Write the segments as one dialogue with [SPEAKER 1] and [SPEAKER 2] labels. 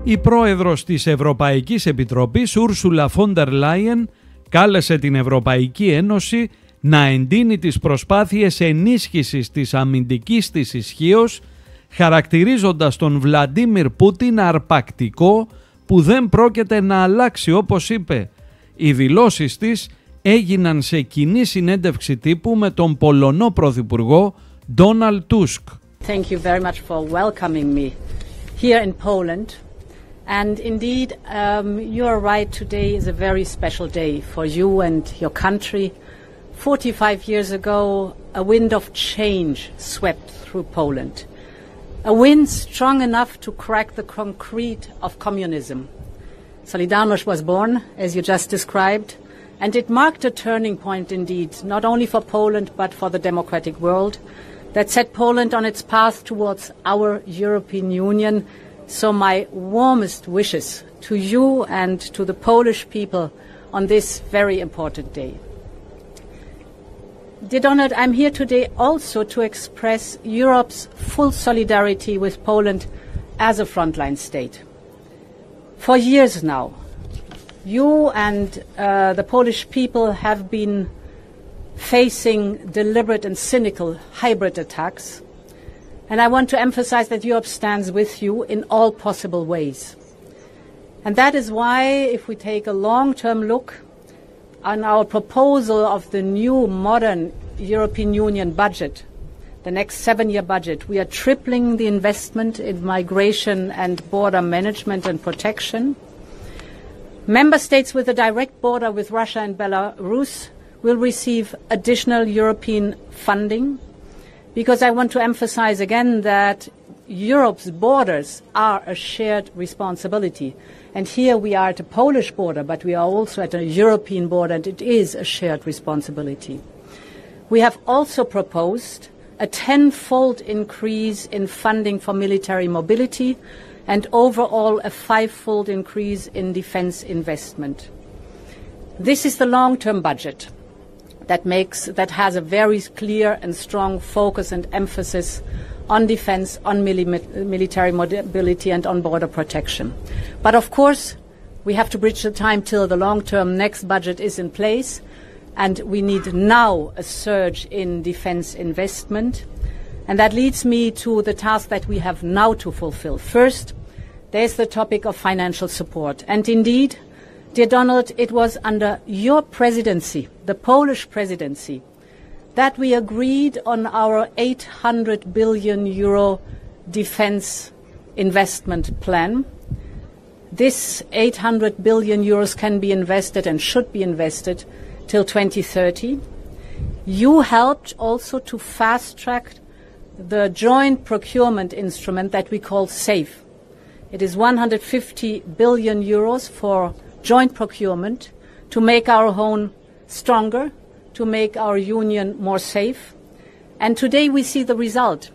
[SPEAKER 1] Η πρόεδρος της Ευρωπαϊκής Επιτροπής, Ούρσουλα Λάιεν, κάλεσε την Ευρωπαϊκή Ένωση να εντείνει τις προσπάθειες ενίσχυσης της αμυντικής της ισχύως, χαρακτηρίζοντας τον Βλαντίμιρ Πούτιν αρπακτικό που δεν πρόκειται να αλλάξει, όπως είπε. Οι δηλώσεις της έγιναν σε κοινή συνέντευξη τύπου με τον Πολωνό Πρωθυπουργό Ντόναλντ Τούσκ.
[SPEAKER 2] Thank you very much for welcoming me here in Poland. And indeed, you are right, today is a very special day for you and your country. 45 years ago, a wind of change swept through Poland. A wind strong enough to crack the concrete of communism. Solidarność was born, as you just described, and it marked a turning point indeed, not only for Poland but for the democratic world, that set Poland on its path towards our European Union. So my warmest wishes to you and to the Polish people on this very important day. Dear Donald, I'm here today also to express Europe's full solidarity with Poland as a frontline state. For years now, you and the Polish people have been facing deliberate and cynical hybrid attacks. And I want to emphasize that Europe stands with you in all possible ways. And that is why, if we take a long-term look on our proposal of the new modern European Union budget, the next 7-year budget, we are tripling the investment in migration and border management and protection. Member states with a direct border with Russia and Belarus will receive additional European funding, because I want to emphasize again that Europe's borders are a shared responsibility. And here we are at a Polish border, but we are also at a European border, and it is a shared responsibility. We have also proposed a 10-fold increase in funding for military mobility and overall a 5-fold increase in defense investment. This is the long-term budget that has a very clear and strong focus and emphasis on defense, on military mobility and on border protection. But of course, we have to bridge the time till the long-term next budget is in place, and we need now a surge in defense investment. And that leads me to the task that we have now to fulfill. First, there's the topic of financial support. And indeed, dear Donald, it was under your presidency, the Polish presidency, that we agreed on our 800 billion euro defense investment plan. This 800 billion euros can be invested and should be invested till 2030. You helped also to fast-track the joint procurement instrument that we call SAFE. It is 150 billion euros for joint procurement to make our home stronger, to make our union more safe. And today we see the result.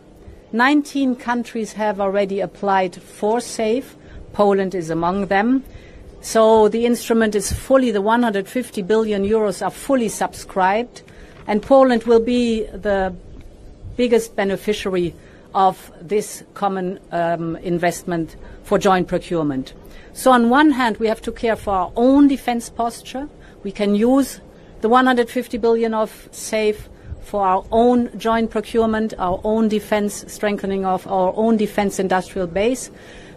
[SPEAKER 2] 19 countries have already applied for SAFE. Poland is among them. So the instrument is fully, the 150 billion euros are fully subscribed, and Poland will be the biggest beneficiary of this common investment for joint procurement. So on one hand, we have to care for our own defense posture. We can use the 150 billion of SAFE for our own joint procurement, our own defense, strengthening of our own defense industrial base.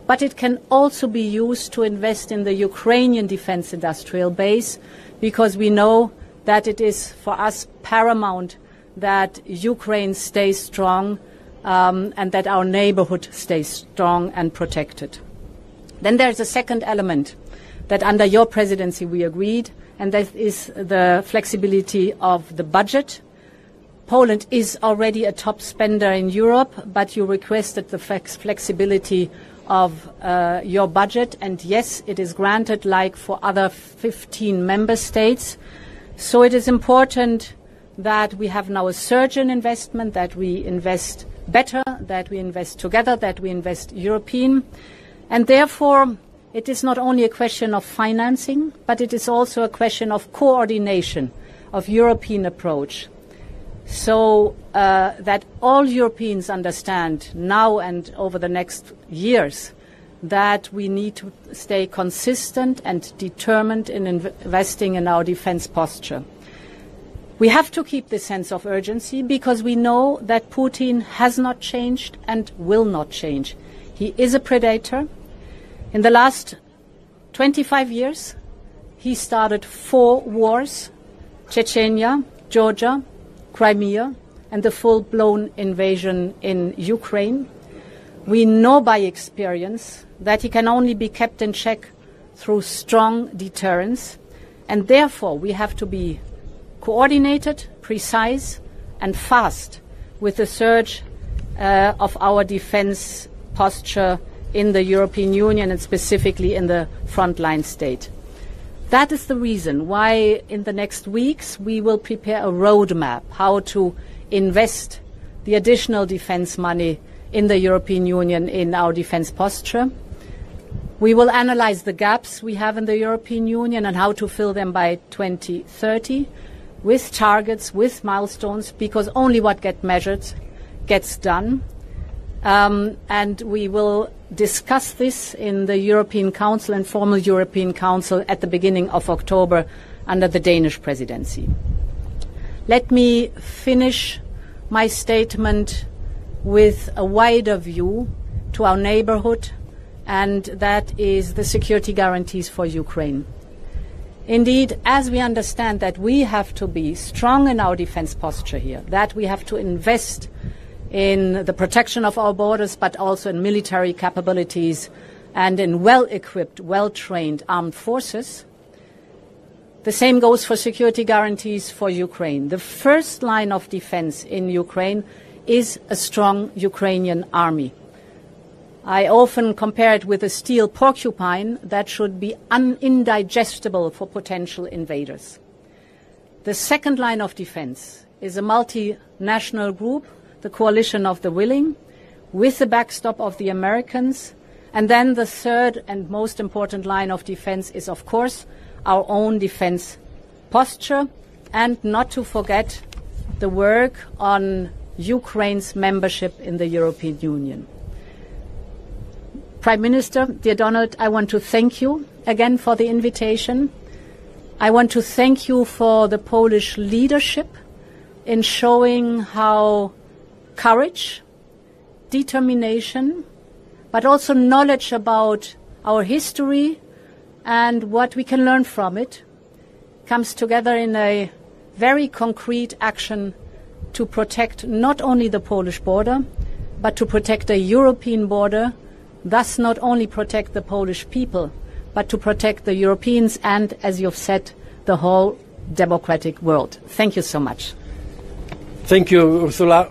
[SPEAKER 2] But it can also be used to invest in the Ukrainian defense industrial base, because we know that it is for us paramount that Ukraine stays strong and that our neighborhood stays strong and protected. Then there's a second element that under your presidency we agreed, and that is the flexibility of the budget. Poland is already a top spender in Europe, but you requested the flexibility of your budget, and yes, it is granted like for other 15 member states. So it is important that we have now a surge in investment, that we invest better, that we invest together, that we invest European. And therefore, it is not only a question of financing, but it is also a question of coordination of European approach. So that all Europeans understand now and over the next years that we need to stay consistent and determined in investing in our defense posture. We have to keep this sense of urgency because we know that Putin has not changed and will not change. He is a predator. In the last 25 years, he started 4 wars: Chechnya, Georgia, Crimea, and the full-blown invasion in Ukraine. We know by experience that he can only be kept in check through strong deterrence, and therefore we have to be coordinated, precise, and fast with the surge of our defense posture in the European Union and specifically in the frontline state. That is the reason why in the next weeks we will prepare a roadmap how to invest the additional defense money in the European Union in our defense posture. We will analyze the gaps we have in the European Union and how to fill them by 2030 with targets, with milestones, because only what gets measured gets done. And we will discuss this in the European Council, informal European Council, at the beginning of October under the Danish presidency. Let me finish my statement with a wider view to our neighborhood, and that is the security guarantees for Ukraine. Indeed, as we understand that we have to be strong in our defense posture here, that we have to invest in the protection of our borders, but also in military capabilities and in well-equipped, well-trained armed forces, the same goes for security guarantees for Ukraine. The first line of defense in Ukraine is a strong Ukrainian army. I often compare it with a steel porcupine that should be indigestible for potential invaders. The second line of defense is a multinational group, the Coalition of the Willing, with the backstop of the Americans. And then the third and most important line of defense is, of course, our own defense posture, and not to forget the work on Ukraine's membership in the European Union. Prime Minister, dear Donald, I want to thank you again for the invitation. I want to thank you for the Polish leadership in showing how courage, determination, but also knowledge about our history and what we can learn from it comes together in a very concrete action to protect not only the Polish border, but to protect a European border, thus not only protect the Polish people, but to protect the Europeans and, as you've said, the whole democratic world. Thank you so much.
[SPEAKER 3] Thank you, Ursula.